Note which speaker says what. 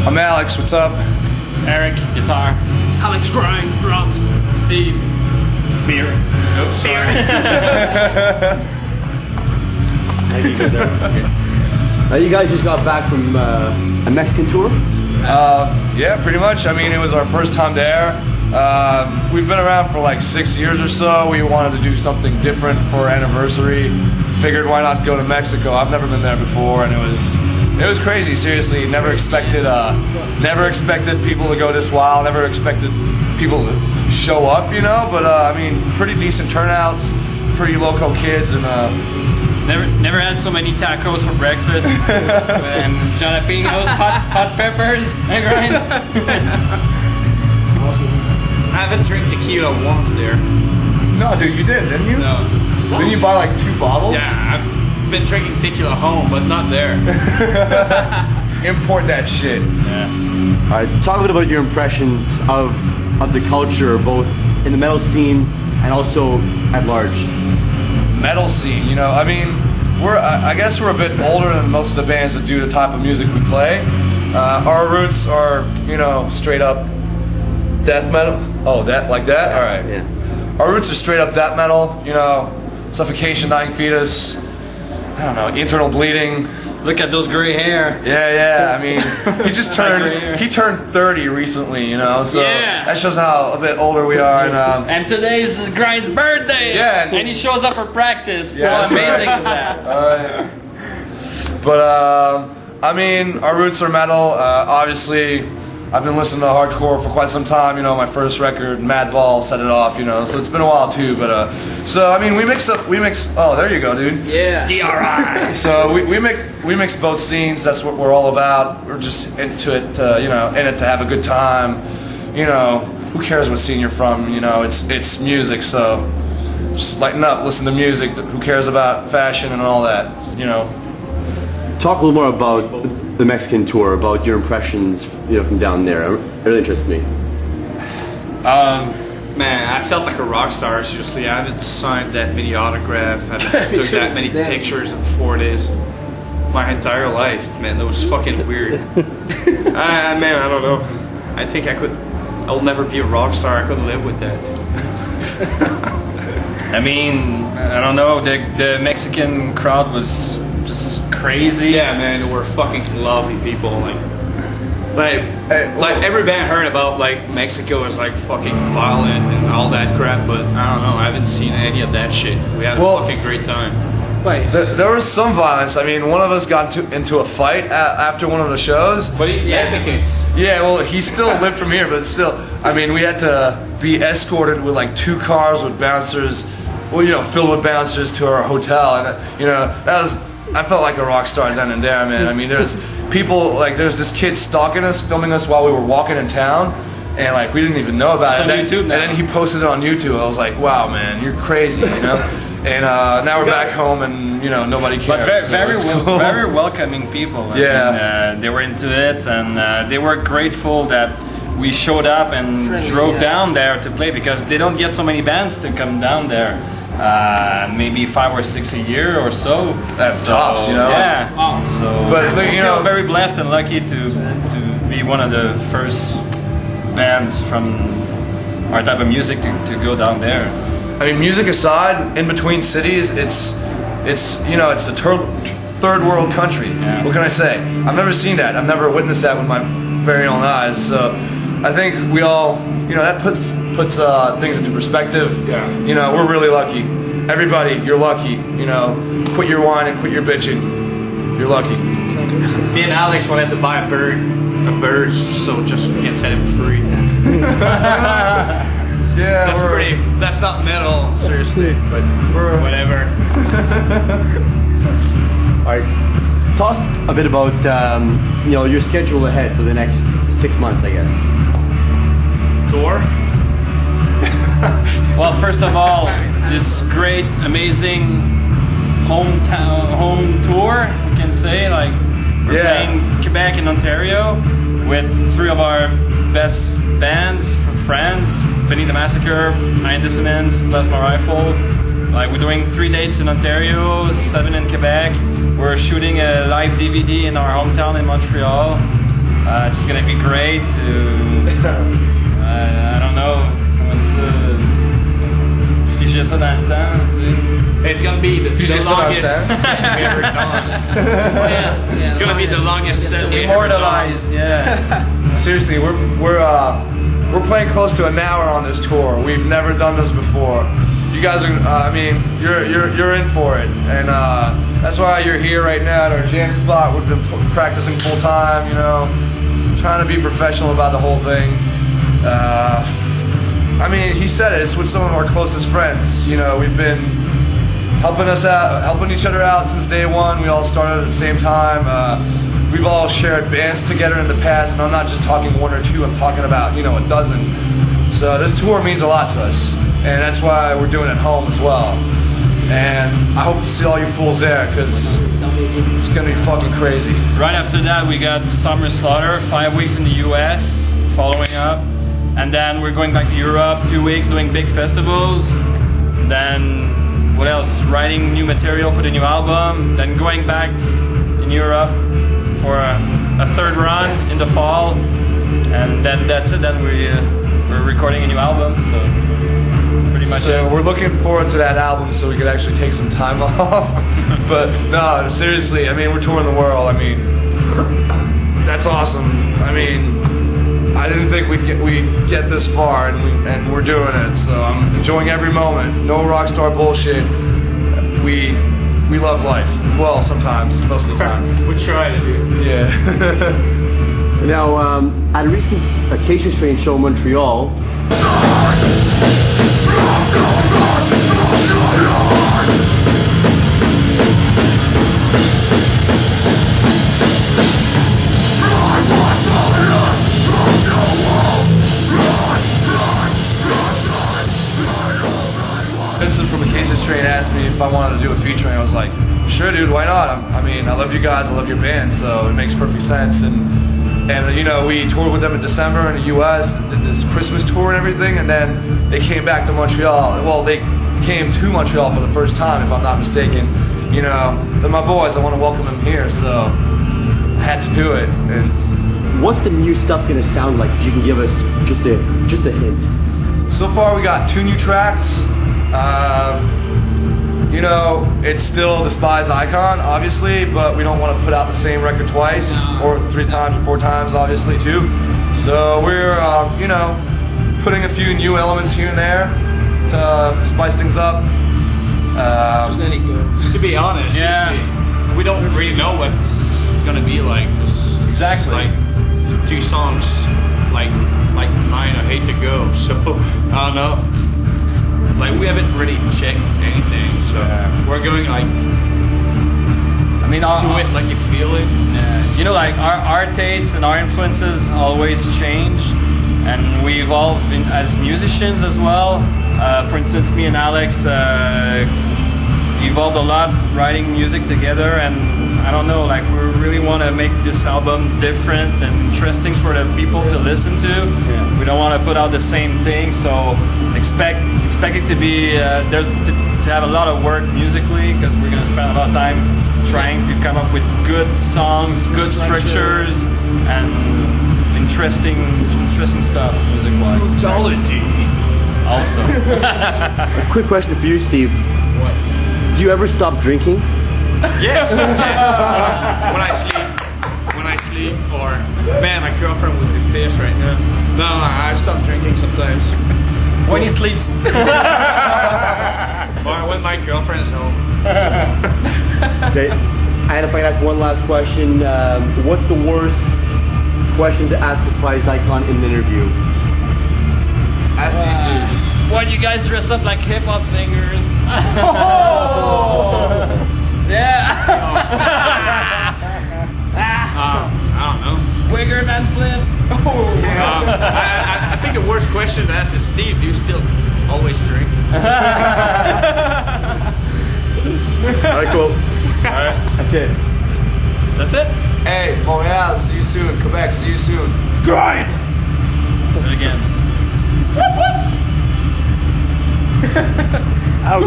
Speaker 1: I'm Alex, what's up?
Speaker 2: Eric, guitar.
Speaker 3: Alex Grind, drums.
Speaker 2: Steve, beer.
Speaker 3: Oops, sorry.
Speaker 4: You guys just got back from a Mexican tour?
Speaker 1: Yeah, pretty much. I mean, it was our first time there. We've been around for like 6 years or so. We wanted to do something different for our anniversary. Figured why not go to Mexico? I've never been there before, and it was crazy. Seriously, never expected people to go this wild. Never expected people to show up, you know. But I mean, pretty decent turnouts, pretty local kids, and
Speaker 2: Never had so many tacos for breakfast. And jalapenos, hot peppers, and grind.
Speaker 3: Awesome.
Speaker 5: I haven't drank tequila once there.
Speaker 1: no, dude, you did, didn't you?
Speaker 5: No.
Speaker 1: Didn't you buy like 2 bottles?
Speaker 5: Yeah, I've been drinking tequila home, but not there.
Speaker 1: Import that shit.
Speaker 2: Yeah.
Speaker 4: All right, talk a bit about your impressions of the culture, both in the metal scene and also at large.
Speaker 1: Metal scene, you know, I mean, I guess we're a bit older than most of the bands that do the type of music we play. Our roots are, you know, straight up death metal. Oh, that, like that? All right.
Speaker 4: Yeah.
Speaker 1: Our roots are straight up death metal, you know, suffocation, dying fetus, I don't know, internal bleeding.
Speaker 2: Look at those gray hair.
Speaker 1: Yeah, I mean, he turned 30 recently, you know, so
Speaker 2: Yeah.
Speaker 1: that shows how a bit older we are.
Speaker 2: And today's Grind's birthday.
Speaker 1: Yeah.
Speaker 2: And he shows up for practice.
Speaker 1: Yeah,
Speaker 2: How
Speaker 1: that's
Speaker 2: amazing
Speaker 1: right.
Speaker 2: is that?
Speaker 1: Alright. But I mean, our roots are metal. Obviously, I've been listening to hardcore for quite some time. You know, my first record, Madball, set it off. You know, so it's been a while too. But so I mean, we mix. Oh, there you go, dude.
Speaker 3: Yeah.
Speaker 1: DRI. So we mix both scenes. That's what we're all about. We're just into it, you know, in it to have a good time. You know, who cares what scene you're from? You know, it's music. So just lighten up, listen to music. Who cares about fashion and all that? You know.
Speaker 4: Talk a little more about the Mexican tour, about your impressions, you know, from down there. It really interests me.
Speaker 5: Man, I felt like a rock star, seriously. I haven't signed that many autographs, I haven't took that many pictures in 4 days. My entire life, man, that was fucking weird. Man, I don't know. I think I'll never be a rock star. I couldn't live with that.
Speaker 2: I mean, I don't know. The Mexican crowd was just crazy.
Speaker 5: Yeah, man, they were fucking lovely people. Like every band heard about like Mexico is like fucking violent and all that crap, but I don't know. I haven't seen any of that shit. We had a fucking great time.
Speaker 3: Wait.
Speaker 1: There was some violence. I mean, one of us got into a fight after one of the shows.
Speaker 5: But he's Mexican.
Speaker 1: Yeah, well, he still lived from here, but still, I mean, we had to be escorted with like 2 cars with bouncers, well, you know, filled with bouncers to our hotel, and you know, I felt like a rock star then and there, man. I mean, there's this kid stalking us, filming us while we were walking in town, and like we didn't even know about it.
Speaker 2: It's on YouTube now.
Speaker 1: And then he posted it on YouTube. I was like, wow, man, you're crazy, you know. And now we're back home, and you know nobody cares.
Speaker 2: But very,
Speaker 1: so it's cool.
Speaker 2: very welcoming people. I mean, they were into it, and they were grateful that we showed up and drove down there to play, because they don't get so many bands to come down there. Maybe 5 or 6 a year or so.
Speaker 1: That's tops, you know.
Speaker 2: Yeah. So,
Speaker 1: But
Speaker 2: we
Speaker 1: you know,
Speaker 2: feel very blessed and lucky to be one of the first bands from our type of music to go down there.
Speaker 1: I mean, music aside, in between cities, it's you know, it's a third world country.
Speaker 2: Yeah.
Speaker 1: What can I say? I've never seen that. I've never witnessed that with my very own eyes. So I think we all, you know, that puts things into perspective.
Speaker 5: Yeah.
Speaker 1: You know, we're really lucky. Everybody, you're lucky. You know, quit your whining, quit your bitching. You're lucky.
Speaker 5: Me and Alex wanted to buy a bird, so just we can set him free.
Speaker 1: Yeah,
Speaker 5: That's not metal, seriously, but
Speaker 1: we're
Speaker 5: whatever.
Speaker 4: All right, tell us a bit about you know, your schedule ahead for the next 6 months, I guess.
Speaker 5: Tour?
Speaker 2: Well, first of all, this great, amazing home tour, we can say. Like, we're playing Quebec and Ontario with 3 of our best bands, friends, Beneath the Massacre, Iron Dissonance, Plasma Rifle. Like, we're doing 3 dates in Ontario, 7 in Quebec. We're shooting a live DVD in our hometown in Montreal. It's gonna be great. I don't know. Figer ça dans le temps.
Speaker 5: It's gonna be the longest set we ever done. It's gonna be the longest set we ever done.
Speaker 2: Immortalized, yeah.
Speaker 1: Seriously, we're playing close to an hour on this tour. We've never done this before. You guys are, I mean, you're in for it, and that's why you're here right now at our jam spot. We've been practicing full time, you know, trying to be professional about the whole thing. I mean, he said it. It's with some of our closest friends. You know, we've been helping each other out since day one. We all started at the same time. We've all shared bands together in the past, and I'm not just talking one or two. I'm talking about, you know, a dozen. So this tour means a lot to us, and that's why we're doing it home as well. And I hope to see all you fools there, because it's gonna be fucking crazy.
Speaker 2: Right after that, we got Summer Slaughter, 5 weeks in the US, following up. And then we're going back to Europe, 2 weeks doing big festivals. Then, what else? Writing new material for the new album. Then going back in Europe for a third run in the fall. And then that's it. Then we're recording a new album. So that's pretty much
Speaker 1: So
Speaker 2: it.
Speaker 1: we're looking forward to that album so we could actually take some time off. But no, seriously, I mean, we're touring the world. I mean, that's awesome. I mean, I didn't think we'd get this far, and we're doing it. So I'm enjoying every moment. No rock star bullshit. We love life. Well, sometimes, most of the time.
Speaker 5: We try to do.
Speaker 1: Yeah.
Speaker 4: Now, at a recent Acacia Strain show in Montreal,
Speaker 1: Vincent from Acacia Strain asked me if I wanted to do a featuring. I was like, sure, dude, why not? I mean, I love you guys, I love your band, so it makes perfect sense. And you know, we toured with them in December in the U.S., did this Christmas tour and everything, and then they came back to Montreal. Well, they came to Montreal for the first time, if I'm not mistaken. You know, they're my boys. I want to welcome them here, so I had to do it. And
Speaker 4: what's the new stuff gonna sound like? If you can give us just a hint.
Speaker 1: so far, we got 2 new tracks. You know, it's still Despised Icon, obviously, but we don't want to put out the same record twice, or 3 times or 4 times, obviously, too. So we're, you know, putting a few new elements here and there to spice things up.
Speaker 3: Just let it go.
Speaker 5: To be honest,
Speaker 2: Yeah.
Speaker 5: we don't really know what it's gonna be like. It's
Speaker 2: Exactly.
Speaker 5: like 2 songs, like mine. I hate to go, so I don't know. Like we haven't really checked anything, so we're going like
Speaker 2: I mean,
Speaker 5: to it like you feel it.
Speaker 2: You know, like our tastes and our influences always change, and we evolve as musicians as well. For instance, me and Alex evolved a lot writing music together, and I don't know, like we really want to make this album different and interesting for the people to listen to. We don't want to put out the same thing, so expect it to be to have a lot of work musically, because we're gonna spend a lot of time trying to come up with good songs, good structures, and interesting stuff music-wise. Also.
Speaker 4: A quick question for you, Steve.
Speaker 5: What?
Speaker 4: Do you ever stop drinking?
Speaker 5: Yes, yes. When I sleep, or man, my girlfriend would be pissed right now. No, I stop drinking sometimes.
Speaker 2: When he sleeps.
Speaker 5: Or when my girlfriend's home.
Speaker 4: Okay. And if I can ask one last question, what's the worst question to ask Despised Icon in an interview?
Speaker 1: ask these dudes.
Speaker 2: Why do you guys dress up like hip-hop singers? Yeah.
Speaker 5: I don't know.
Speaker 2: Wigger than Flip.
Speaker 5: I think the worst question to ask is, Steve, do you still always drink?
Speaker 4: All right, cool.
Speaker 2: Alright.
Speaker 4: That's it.
Speaker 2: That's it?
Speaker 1: Hey, Montreal, see you soon. Quebec, see you soon. Grind!
Speaker 2: Do it again.
Speaker 4: Out.